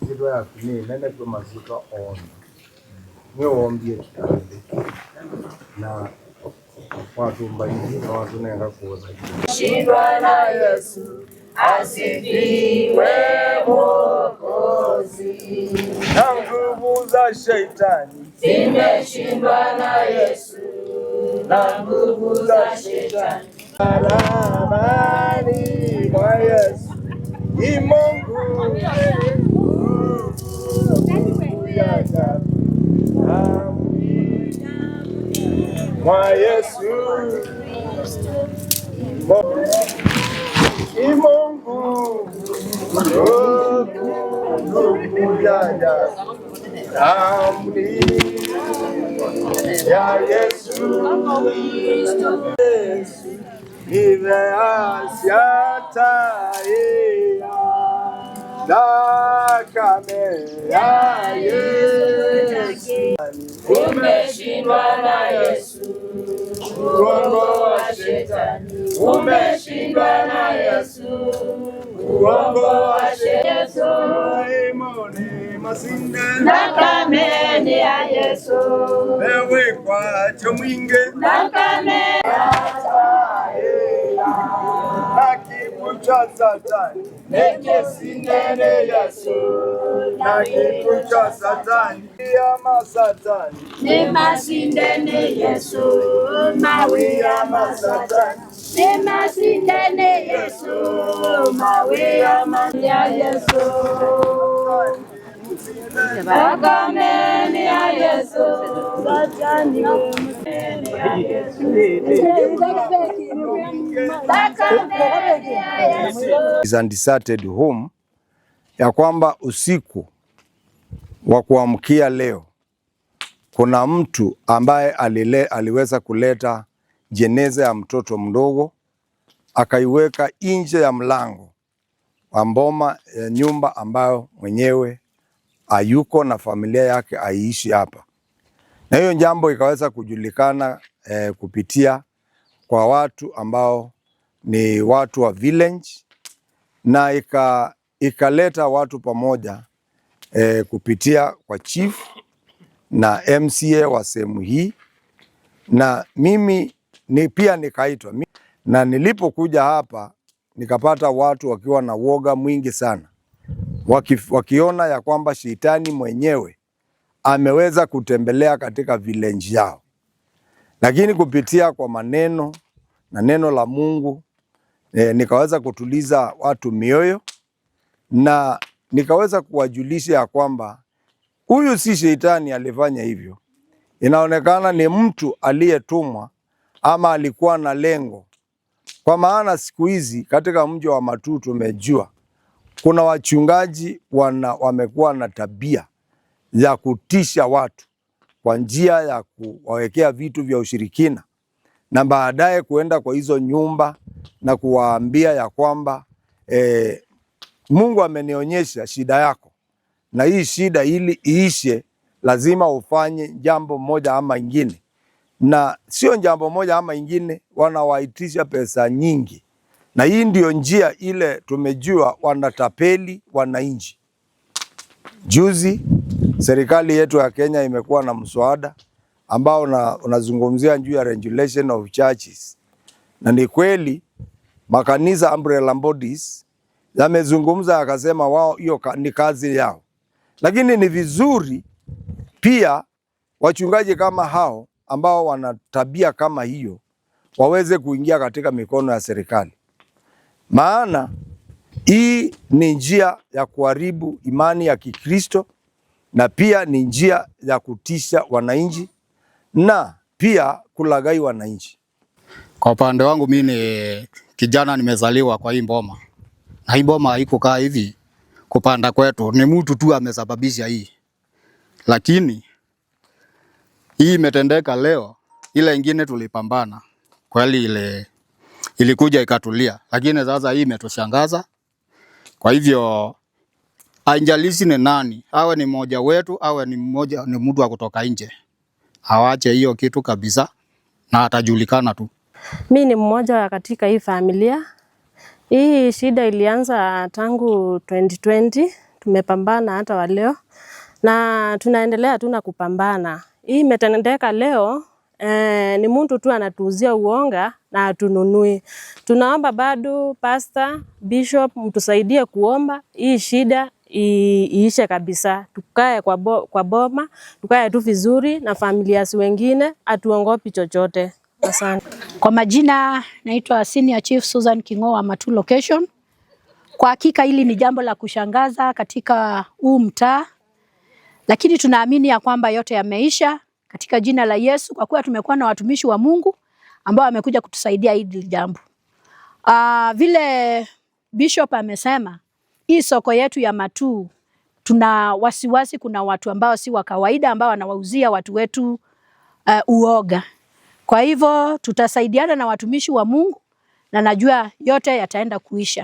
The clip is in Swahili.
Kitu ya kuni nenda kwa mazika on mweombie kitande na watu mbaini na watu nenda kuoza shindwa na Yesu asifiwe Mwokozi, na nguvu za shetani zimeshindwa na Yesu, na nguvu za shetani. Amani kwa Yesu ni Mungu kwa Yesu ni Mungu ya Yesu umeshindwa na Yesu, uongo wa shetani umeshindwa na Yesu, uongo wa shetani na kameni ya Yesu ewe kwa chomwinge na kameni na kibu cha Satani neke sindene Yesu na kibu cha Satani ya masatani ne masindene Yesu mawi ya masatani ne masindene Yesu mawi ya Yesu akameni ya Yesu satani ya Yesu is undeserted home ya kwamba usiku wa kuamkia leo kuna mtu ambaye aliweza kuleta jeneza ya mtoto mdogo akaiweka nje ya mlango wa mboma ya nyumba ambayo mwenyewe hayuko na familia yake aishi hapa, na hiyo jambo ikaweza kujulikana kupitia kwa watu ambao ni watu wa village, na ikaleta watu pamoja kupitia kwa chief na MCA wa sehemu hii, na mimi pia nikaitwa, na nilipokuja hapa nikapata watu wakiwa na woga mwingi sana, wakiona ya kwamba shetani mwenyewe ameweza kutembelea katika village yao. Lakini kupitia kwa maneno na neno la Mungu nikaweza kutuliza watu mioyo, na nikaweza kuwajulisha ya kwamba huyu si shetani alifanya hivyo. Inaonekana ni mtu aliyetumwa ama alikuwa na lengo. Kwa maana siku hizi katika mji wa Matuu tumejua kuna wachungaji wamekuwa na tabia ya kutisha watu kwa njia ya kuwawekea vitu vya ushirikina, na baadaye kuenda kwa hizo nyumba na kuwaambia ya kwamba Mungu amenionyesha shida yako, na hii shida ili iishe lazima ufanye jambo moja ama ingine, na sio jambo moja ama ingine, wanawaitisha pesa nyingi, na hii ndio njia ile tumejua wanatapeli wananchi. Juzi serikali yetu ya Kenya imekuwa na mswada ambao unazungumzia juu ya regulation of churches, na ni kweli makanisa umbrella bodies yamezungumza akasema wao hiyo ni kazi yao, lakini ni vizuri pia wachungaji kama hao ambao wana tabia kama hiyo waweze kuingia katika mikono ya serikali, maana hii ni njia ya kuharibu imani ya Kikristo, na pia ni njia ya kutisha wananchi na pia kulaghai wananchi. Kwa upande wangu mimi ni kijana, nimezaliwa kwa hii mboma, na hii mboma haiko kaa hivi kupanda kwetu, ni mtu tu amesababisha hii, lakini hii imetendeka leo. Ile ingine tulipambana kweli, ile ilikuja ikatulia, lakini sasa hii imetushangaza. Kwa hivyo haijalishi ni nani, awe ni mmoja wetu, awe ni mtu wa kutoka nje, awache hiyo kitu kabisa na atajulikana tu. Mimi ni mmoja katika hii familia. Hii shida ilianza tangu 2020, tumepambana hata wa leo na tunaendelea tu na kupambana. Hii imetendeka leo, ni mtu tu anatuuzia uonga na atununui. Tunaomba bado pastor, bishop mtusaidie kuomba hii shida iishe kabisa. Tukae kwa boma, tukae tu vizuri na familia wengine, atuongopi chochote. Asante. Kwa majina naitwa Senior Chief Susan Kingoa Matu Location. Kwa hakika hili ni jambo la kushangaza katika huu mtaa, lakini tunaamini ya kwamba yote yameisha katika jina la Yesu, kwa kuwa tumekuwa na watumishi wa Mungu ambao wamekuja kutusaidia hili jambo. Vile Bishop amesema, hii soko yetu ya Matu tuna wasiwasi, kuna watu ambao si wa kawaida ambao wanawauzia watu wetu uoga. Kwa hivyo tutasaidiana na watumishi wa Mungu na najua yote yataenda kuisha.